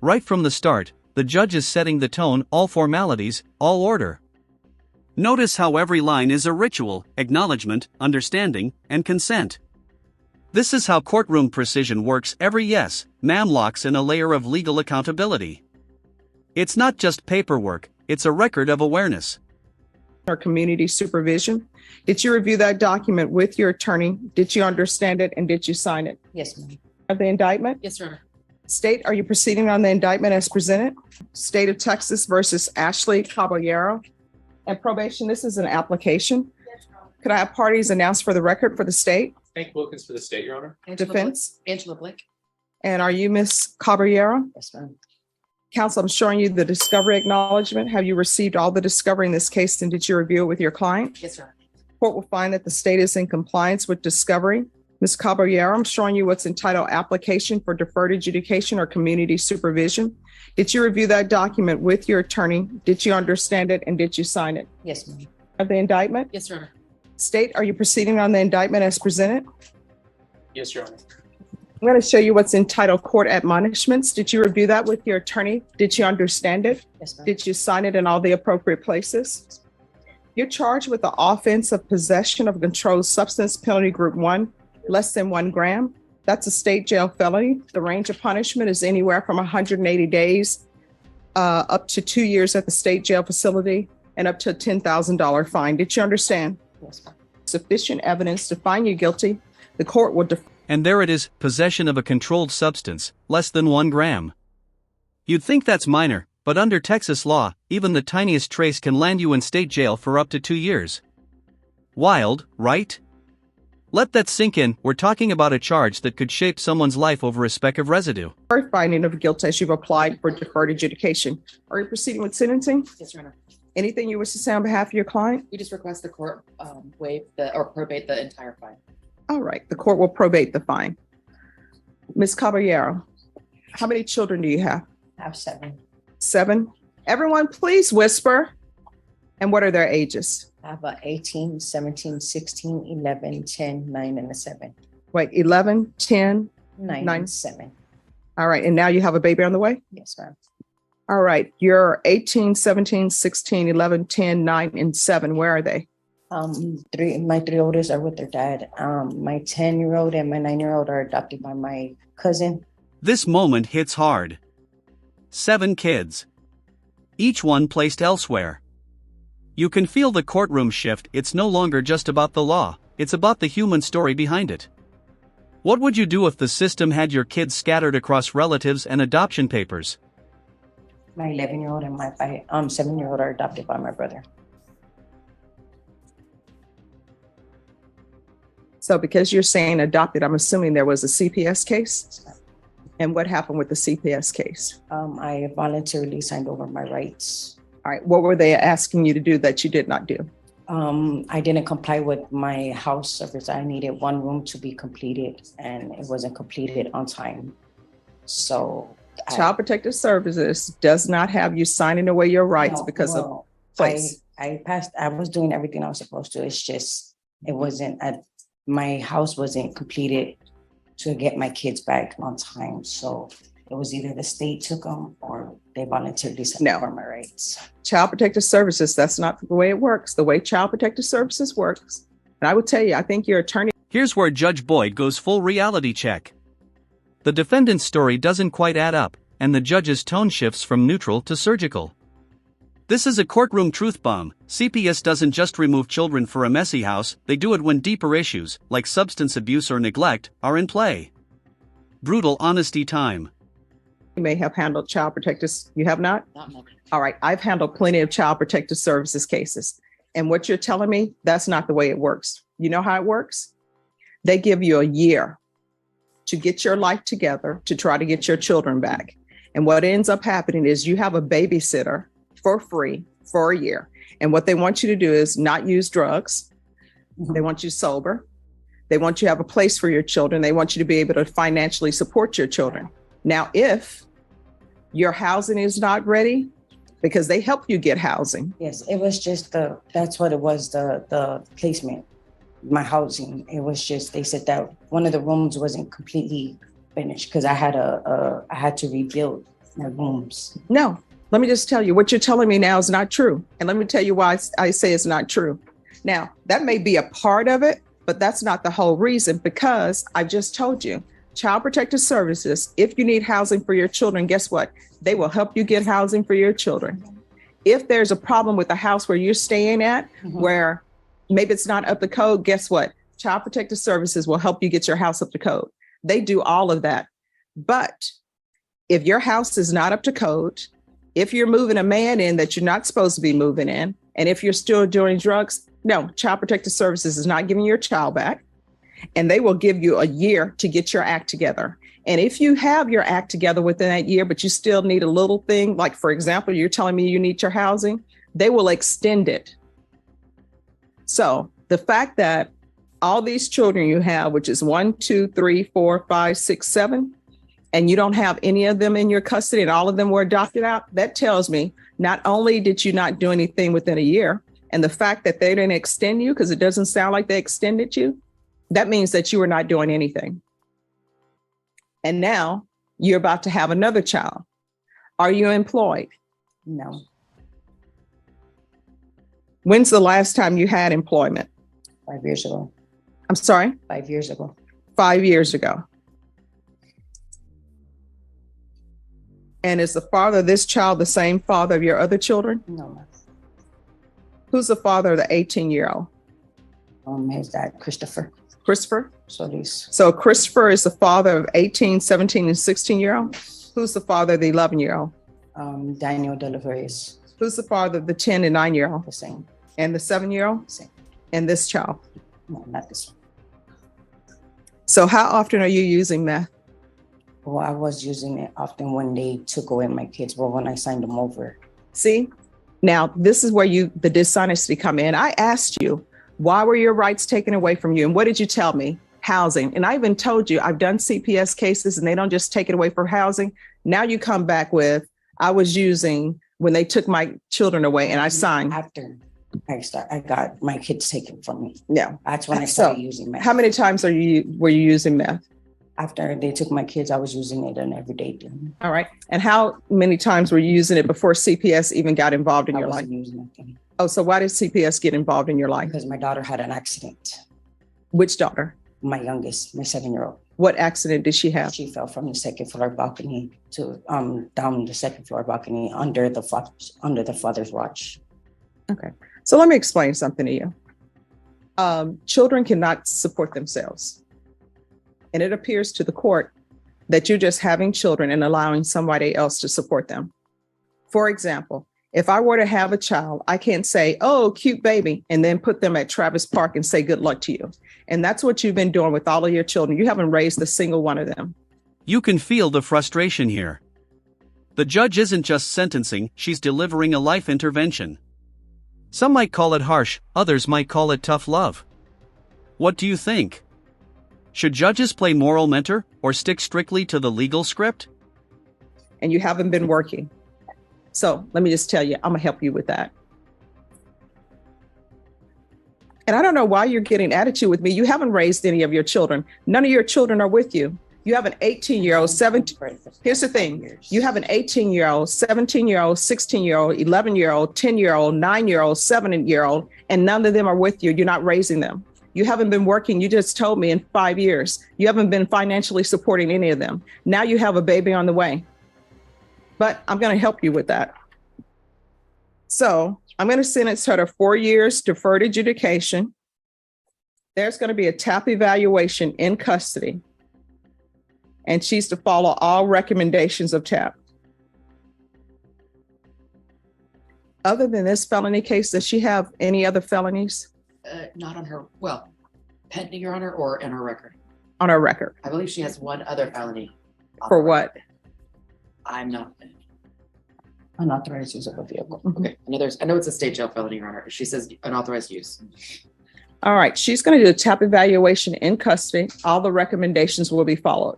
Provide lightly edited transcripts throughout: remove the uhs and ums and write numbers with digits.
Right from the start, the judge is setting the tone, all formalities, all order. Notice how every line is a ritual, acknowledgement, understanding, and consent. This is how courtroom precision works. Every yes, ma'am locks in a layer of legal accountability. It's not just paperwork, it's a record of awareness. Or community supervision. Did you review that document with your attorney? Did you understand it and did you sign it? Yes, ma'am. Of the indictment? Yes, sir. State, are you proceeding on the indictment as presented? State of Texas versus Ashley Caballero. And probation, this is an application. Could I have parties announced for the record for the state? Hank Wilkins for the state, Your Honor. Defense? Angela Blick. And are you Ms. Caballero? Yes, ma'am. Counsel, I'm showing you the discovery acknowledgement. Have you received all the discovery in this case and did you review it with your client? Yes, sir. Court will find that the state is in compliance with discovery. Ms. Caballero, I'm showing you what's entitled application for deferred adjudication or community supervision. Did you review that document with your attorney? Did you understand it and did you sign it? Yes, ma'am. Of the indictment? Yes, sir. State, are you proceeding on the indictment as presented? Yes, Your Honor. I'm going to show you what's entitled court admonishments. Did you review that with your attorney? Did you understand it? Yes, ma'am. Did you sign it in all the appropriate places? You're charged with the offense of possession of a controlled substance, penalty group 1, less than 1 gram. That's a state jail felony. The range of punishment is anywhere from 180 days up to 2 years at the state jail facility and up to a $10,000 fine. Did you understand? Yes, ma'am. Sufficient evidence to find you guilty. The court will And there it is, possession of a controlled substance, less than 1 gram. You'd think that's minor, but under Texas law, even the tiniest trace can land you in state jail for up to 2 years. Wild, right? Let that sink in. We're talking about a charge that could shape someone's life over a speck of residue. finding of guilt as you've applied for deferred adjudication. Are you proceeding with sentencing? Yes, Your Honor. Anything you wish to say on behalf of your client? We just request the court waive or probate the entire fine. All right, the court will probate the fine. Ms. Caballero, how many children do you have? I have 7. 7? Everyone, please whisper. And what are their ages? I have 18, 17, 16, 11, 10, 9, and a 7. Wait, 11, 10, 9, 9. and 7. All right, and now you have a baby on the way? Yes, ma'am. All right, you're 18, 17, 16, 11, 10, 9, and 7. Where are they? My 3 oldest are with their dad. My 10-year-old and my 9-year-old are adopted by my cousin. This moment hits hard. 7 kids. Each one placed elsewhere. You can feel the courtroom shift. It's no longer just about the law, it's about the human story behind it. What would you do if the system had your kids scattered across relatives and adoption papers? My 11-year-old and my 7-year-old are adopted by my brother. So because you're saying adopted, I'm assuming there was a CPS case? And what happened with the CPS case? I voluntarily signed over my rights. All right, what were they asking you to do that you did not do? I didn't comply with my house service. I needed 1 room to be completed and it wasn't completed on time. So Child Protective Services does not have you signing away your rights because of place. I was doing everything I was supposed to. It's just, it wasn't, my house wasn't completed to get my kids back on time. So it was either the state took them or they voluntarily signed over my rights. Child Protective Services, that's not the way it works. The way Child Protective Services works. And I will tell you, I think your attorney. Here's where Judge Boyd goes full reality check. The defendant's story doesn't quite add up, and the judge's tone shifts from neutral to surgical. This is a courtroom truth bomb. CPS doesn't just remove children for a messy house, they do it when deeper issues, like substance abuse or neglect, are in play. Brutal honesty time. You may have handled child protective. You have not? Not much. All right. I've handled plenty of Child Protective Services cases. And what you're telling me, that's not the way it works. You know how it works? They give you a year to get your life together to try to get your children back. And what ends up happening is you have a babysitter for free for a year. And what they want you to do is not use drugs. They want you sober. They want you to have a place for your children. They want you to be able to financially support your children. Now, if your housing is not ready, because they help you get housing. Yes, it was just that's what it was, the placement, my housing. It was just, they said that one of the rooms wasn't completely finished because I had to rebuild My rooms. No, let me just tell you, what you're telling me now is not true. And let me tell you why I say it's not true. Now, that may be a part of it, but that's not the whole reason, because I just told you, Child Protective Services, if you need housing for your children, guess what? They will help you get housing for your children. If there's a problem with the house where you're staying at, where maybe it's not up to code, guess what? Child Protective Services will help you get your house up to code. They do all of that. But if your house is not up to code, if you're moving a man in that you're not supposed to be moving in, and if you're still doing drugs, no, Child Protective Services is not giving your child back. And they will give you a year to get your act together. And if you have your act together within that year, but you still need a little thing, like, for example, you're telling me you need your housing, they will extend it. So the fact that all these children you have, which is 1, 2, 3, 4, 5, 6, 7, and you don't have any of them in your custody and all of them were adopted out, that tells me not only did you not do anything within a year, and the fact that they didn't extend you, because it doesn't sound like they extended you, that means that you were not doing anything. And now you're about to have another child. Are you employed? No. When's the last time you had employment? 5 years ago. I'm sorry? 5 years ago. 5 years ago. And is the father of this child the same father of your other children? No. Who's the father of the 18-year-old? His dad, Christopher. Christopher? Solis. So Christopher is the father of 18, 17, and 16-year-old? Who's the father of the 11-year-old? Daniel Delaveres. Who's the father of the 10 and 9-year-old? The same. And the 7-year-old? Same. And this child? No, not this one. So how often are you using meth? Well, I was using it often when they took away my kids, but when I signed them over. See, now this is where the dishonesty come in. I asked you, why were your rights taken away from you? And what did you tell me? Housing. And I even told you, I've done CPS cases and they don't just take it away for housing. Now you come back with, I was using when they took my children away and I signed. After I got my kids taken from me. Yeah. That's when I started using meth. How many times were you using meth? After they took my kids, I was using it on every day. All right. And how many times were you using it before CPS even got involved in your life? I wasn't using it. Oh, so why did CPS get involved in your life? Because my daughter had an accident. Which daughter? My youngest, my 7-year-old. What accident did she have? She fell from the second floor balcony to down the second floor balcony under the father's watch. Okay. So let me explain something to you. Children cannot support themselves. And it appears to the court that you're just having children and allowing somebody else to support them. For example, if I were to have a child, I can't say, oh, cute baby, and then put them at Travis Park and say, good luck to you. And that's what you've been doing with all of your children. You haven't raised a single one of them. You can feel the frustration here. The judge isn't just sentencing, she's delivering a life intervention. Some might call it harsh, others might call it tough love. What do you think? Should judges play moral mentor or stick strictly to the legal script? And you haven't been working. So let me just tell you, I'm gonna help you with that. And I don't know why you're getting attitude with me. You haven't raised any of your children. None of your children are with you. You have an 18-year-old, 17. Here's the thing. You have an 18-year-old, 17-year-old, 16-year-old, 11-year-old, 10-year-old, 9-year-old, 7-year-old, and none of them are with you. You're not raising them. You haven't been working. You just told me in 5 years. You haven't been financially supporting any of them. Now you have a baby on the way. But I'm going to help you with that. So I'm going to sentence her to 4 years deferred adjudication. There's going to be a TAP evaluation in custody. And she's to follow all recommendations of TAP. Other than this felony case, does she have any other felonies? Not on her, well, pending, Your Honor, or in her record? On her record. I believe she has one other felony. For what? I'm not. Unauthorized use of a vehicle. Okay, I know it's a state jail felony, Your Honor. She says unauthorized use. All right, she's going to do a TAP evaluation in custody. All the recommendations will be followed.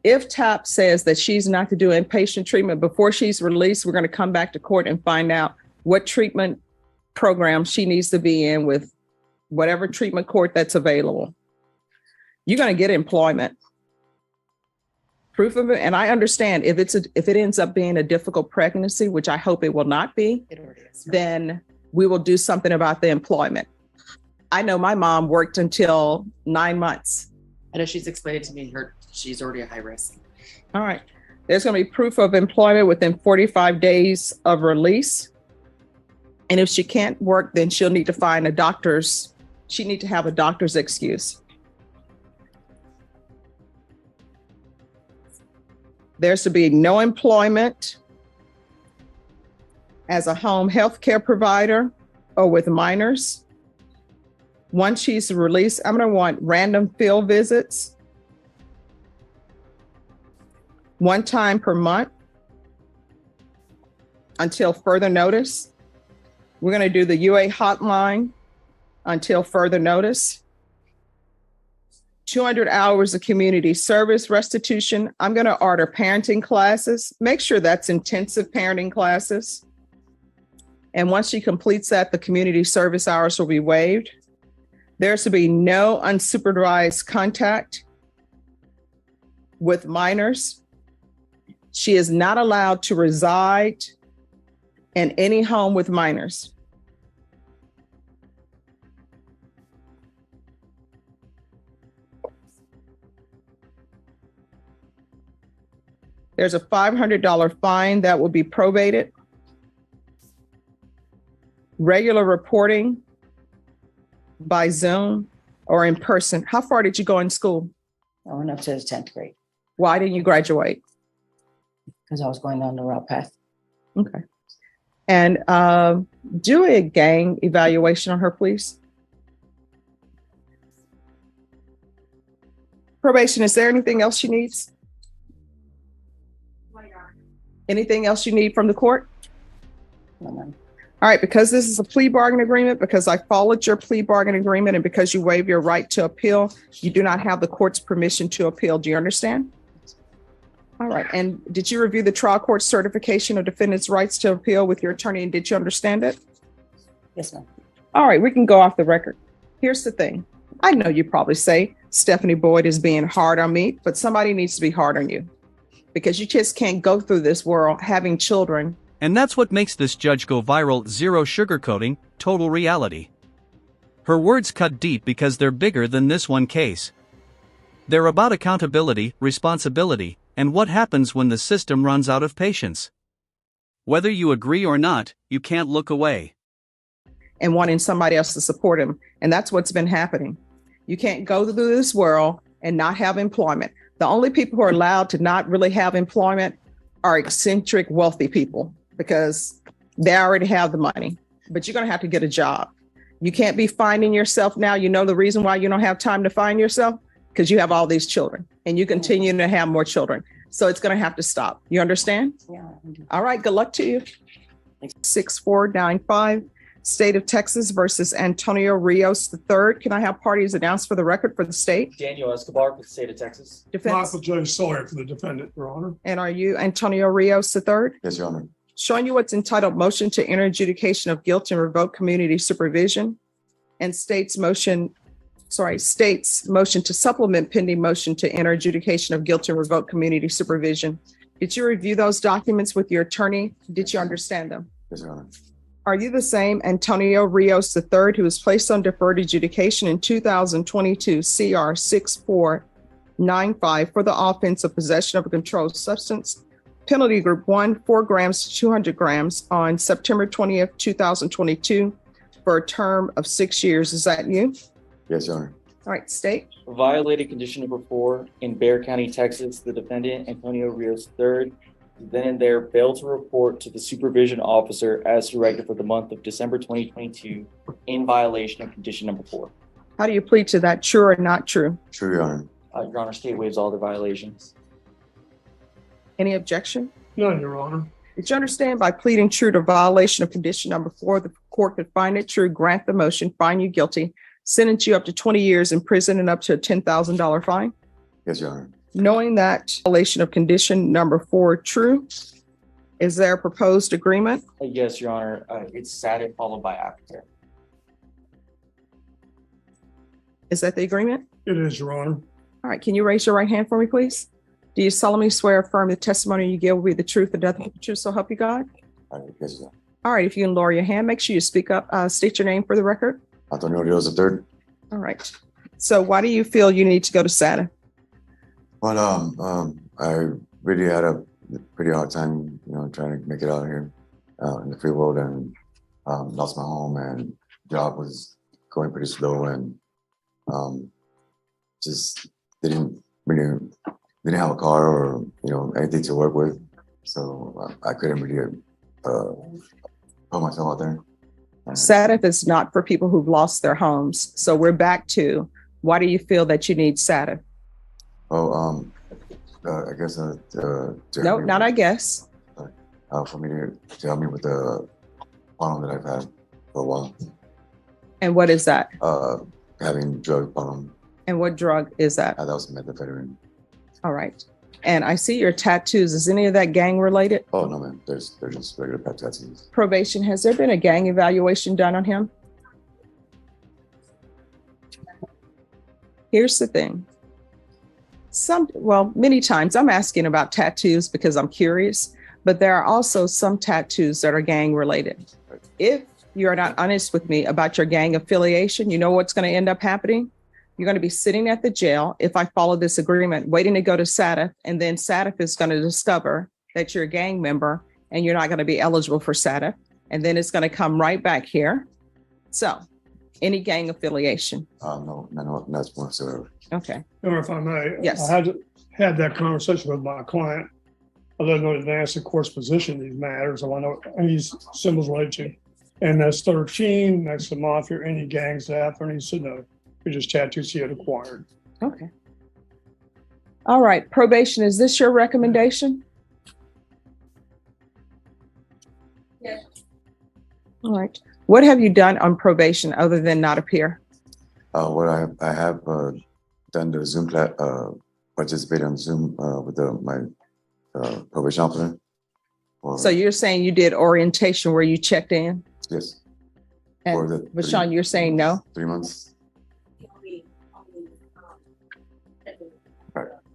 If TAP says that she's not to do inpatient treatment before she's released, we're going to come back to court and find out what treatment program she needs to be in with whatever treatment court that's available. You're going to get employment Proof of it, and I understand if it ends up being a difficult pregnancy, which I hope it will not be, It already is. then we will do something about the employment. I know my mom worked until 9 months. I know she's explained it to me, she's already a high risk. All right. There's going to be proof of employment within 45 days of release. And if she can't work, then she'll need to find she need to have a doctor's excuse. There's to be no employment as a home health care provider or with minors. Once she's released, I'm going to want random field visits, 1 time per month until further notice. We're going to do the UA hotline until further notice. 200 hours of community service restitution. I'm going to order parenting classes. Make sure that's intensive parenting classes. And once she completes that, the community service hours will be waived. There's to be no unsupervised contact with minors. She is not allowed to reside in any home with minors. There's a $500 fine that will be probated. Regular reporting by Zoom or in person. How far did you go in school? I went up to the 10th grade Why didn't you graduate? because I was going down the route path. Okay. And do a gang evaluation on her, please. Probation, is there anything else she needs? Anything else you need from the court? No, ma'am. All right, because this is a plea bargain agreement, because I followed your plea bargain agreement, and because you waive your right to appeal, you do not have the court's permission to appeal. Do you understand? All right, and did you review the trial court certification of defendant's rights to appeal with your attorney, and did you understand it? Yes, ma'am. All right, we can go off the record. Here's the thing. I know you probably say Stephanie Boyd is being hard on me, but somebody needs to be hard on you because you just can't go through this world having children. And that's what makes this judge go viral. Zero sugarcoating, total reality. Her words cut deep because they're bigger than this one case. They're about accountability, responsibility, and what happens when the system runs out of patience. Whether you agree or not, you can't look away. And wanting somebody else to support him. And that's what's been happening. You can't go through this world and not have employment. The only people who are allowed to not really have employment are eccentric, wealthy people because they already have the money. But you're going to have to get a job. You can't be finding yourself now. You know the reason why you don't have time to find yourself? Because you have all these children and you continue to have more children. So it's going to have to stop. You understand? Yeah. All right. Good luck to you. 6495. State of Texas versus Antonio Rios III. Can I have parties announced for the record for the state? Daniel Escobar with the state of Texas. Defense. Michael J. Sawyer for the defendant, Your Honor. And are you Antonio Rios III? Yes, Your Honor. Showing you what's entitled motion to enter adjudication of guilt and revoke community supervision and states motion to supplement pending motion to enter adjudication of guilt and revoke community supervision. Did you review those documents with your attorney? Did you understand them? Yes, Your Honor. Are you the same Antonio Rios III who was placed on deferred adjudication in 2022 CR 6495 for the offense of possession of a controlled substance? Penalty group 1, 4 grams to 200 grams on September 20th, 2022 for a term of 6 years. Is that you? Yes, Your Honor. All right, state. Violated condition number 4 in Bexar County, Texas. The defendant, Antonio Rios III, then and there failed to report to the supervision officer as directed for the month of December 2022 in violation of condition number 4. How do you plead to that? True or not true? True, Your Honor. Your Honor, state waives all the violations. Any objection? None, Your Honor. Did you understand by pleading true to violation of condition number 4, the court could find it true, grant the motion, find you guilty, sentence you up to 20 years in prison and up to a $10,000 fine? Yes, Your Honor. Knowing that violation of condition number 4 true, is there a proposed agreement? Yes, Your Honor. It's SATIT followed by aftercare. Is that the agreement? It is, Your Honor. All right, can you raise your right hand for me, please? Do you solemnly swear or affirm the testimony you give will be the truth and nothing but the truth, so help you God? Yes, Your Honor. All right, if you can lower your hand, make sure you speak up, state your name for the record. Antonio Rios III. All right. So why do you feel you need to go to SATA? Well, I really had a pretty hard time, trying to make it out here in the free world, and lost my home, and job was going pretty slow, and just didn't have a car or anything to work with, so I couldn't really put myself out there. SATA is not for people who've lost their homes. So we're back to, why do you feel that you need SATA? Oh, I guess No, not I guess. for me to help me with the problem that I've had for a while. And what is that? Having drug problem. And what drug is that? That was methamphetamine. All right. And I see your tattoos. Is any of that gang related? Oh no, man. They're just regular pet tattoos. Probation, has there been a gang evaluation done on him? Here's the thing. Many times I'm asking about tattoos because I'm curious, but there are also some tattoos that are gang related. If you're not honest with me about your gang affiliation, you know what's going to end up happening? You're going to be sitting at the jail, if I follow this agreement, waiting to go to SATA, and then SATA is going to discover that you're a gang member and you're not going to be eligible for SATA. And then it's going to come right back here. So any gang affiliation? No, not whatsoever. Okay. Your Honor, if I may. Yes. I had that conversation with my client. I don't know in advance the court's position in these matters. I know any symbols related to. And that's 13, next month, if you're any gangs after, and he said no. You're just tattoos he had acquired. Okay. All right. Probation, is this your recommendation? Yes. All right. What have you done on probation other than not appear? What I have done the Zoom class, participated on Zoom with my probation officer. So you're saying you did orientation where you checked in? Yes. And Vashawn, you're saying no? 3 months.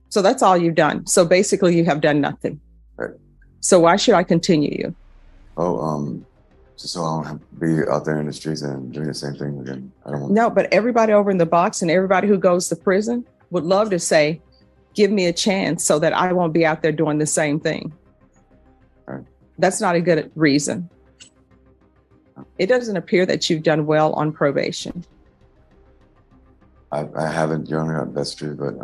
So that's all you've done. So basically you have done nothing. Right. So why should I continue you? Just so I don't have to be out there in the streets and doing the same thing again. I don't want. No, but everybody over in the box and everybody who goes to prison would love to say, give me a chance so that I won't be out there doing the same thing. Right. That's not a good reason. It doesn't appear that you've done well on probation. I haven't, Your Honor, that's true, but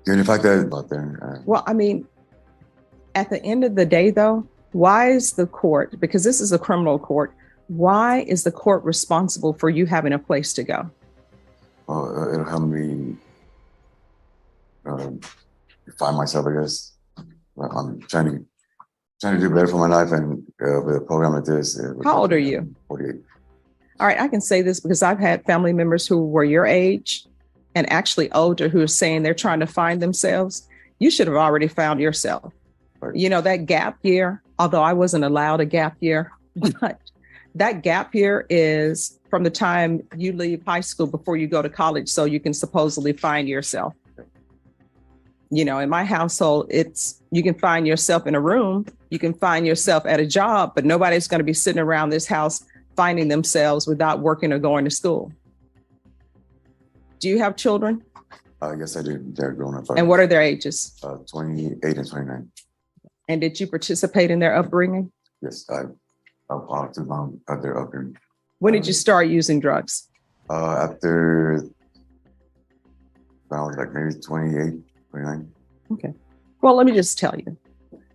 given the fact that out there. Well, I mean, at the end of the day, though, why is the court, because this is a criminal court, why is the court responsible for you having a place to go? Well, it'll help me find myself, I guess. I'm trying to do better for my life, and with a program like this. How old are you? 48. All right, I can say this because I've had family members who were your age and actually older who are saying they're trying to find themselves. You should have already found yourself. Right. You know, that gap year, although I wasn't allowed a gap year, but that gap year is from the time you leave high school before you go to college, so you can supposedly find yourself. You know, in my household, you can find yourself in a room, you can find yourself at a job, but nobody's going to be sitting around this house finding themselves without working or going to school. Do you have children? Yes, I do. They're grown up. And what are their ages? 28 and 29. And did you participate in their upbringing? Yes, I've to them at their upbringing. When did you start using drugs? After I was like maybe 28, 29. Okay. Well, let me just tell you.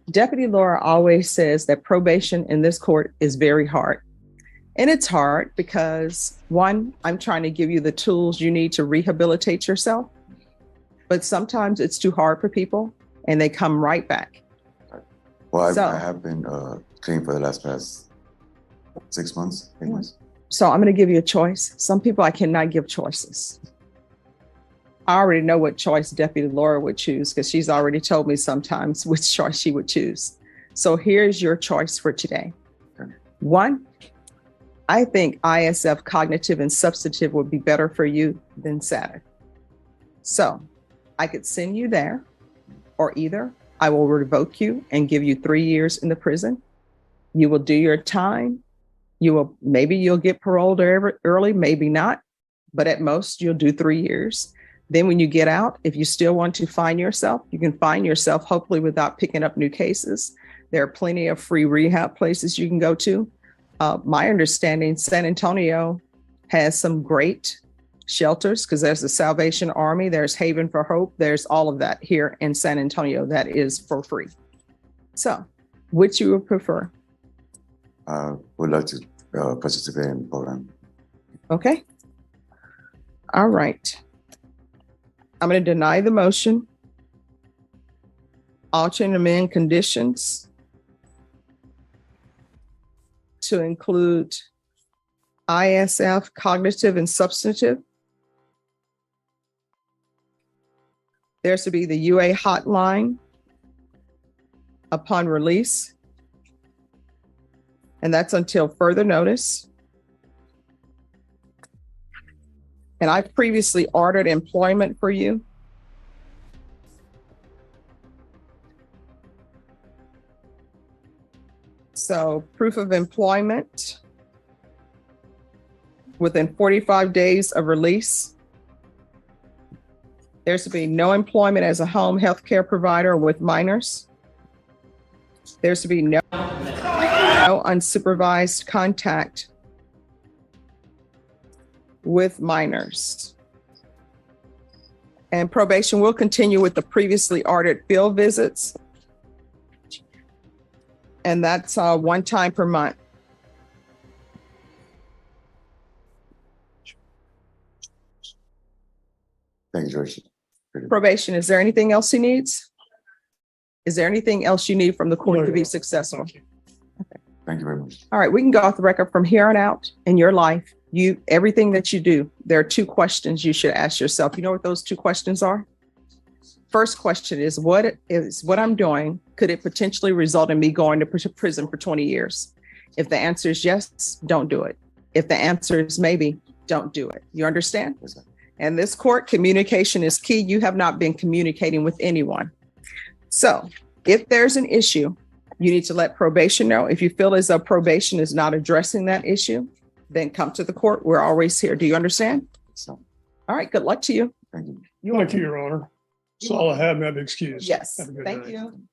Deputy Laura always says that probation in this court is very hard. And it's hard because, one, I'm trying to give you the tools you need to rehabilitate yourself. But sometimes it's too hard for people and they come right back. Well, I have been clean for the past 6 months, 8 months. So I'm going to give you a choice. Some people I cannot give choices. I already know what choice Deputy Laura would choose because she's already told me sometimes which choice she would choose. So here's your choice for today. Okay. One, I think ISF, cognitive and substantive, would be better for you than SATA. So I could send you there or either I will revoke you and give you 3 years in the prison. You will do your time. Maybe you'll get paroled early, maybe not, but at most you'll do 3 years. Then when you get out, if you still want to find yourself, you can find yourself hopefully without picking up new cases. There are plenty of free rehab places you can go to. My understanding, San Antonio has some great shelters because there's the Salvation Army, there's Haven for Hope, there's all of that here in San Antonio that is for free. So, which you would prefer? Would like to participate in the program. Okay. All right. I'm going to deny the motion. Alter and amend conditions to include ISF, cognitive and substantive. There's to be the UA hotline upon release. And that's until further notice. And I've previously ordered employment for you. So proof of employment within 45 days of release. There's to be no employment as a home health care provider with minors. There's to be no unsupervised contact with minors. And probation will continue with the previously ordered field visits. And that's 1 time per month. Thank you, George. Probation, is there anything else he needs? Is there anything else you need from the court to be successful? Thank you very much. All right, we can go off the record from here on out in your life. Everything that you do, there are 2 questions you should ask yourself. You know what those 2 questions are? First question is what I'm doing, could it potentially result in me going to prison for 20 years? If the answer is yes, don't do it. If the answer is maybe, don't do it. You understand? Yes, sir. And this court, communication is key. You have not been communicating with anyone. So if there's an issue, you need to let probation know. If you feel as though probation is not addressing that issue, then come to the court. We're always here. Do you understand? So, All right. Good luck to you. thank you. Thank you, Your Honor. That's all I have. May I be excused? Yes. Have a good Thank night. you.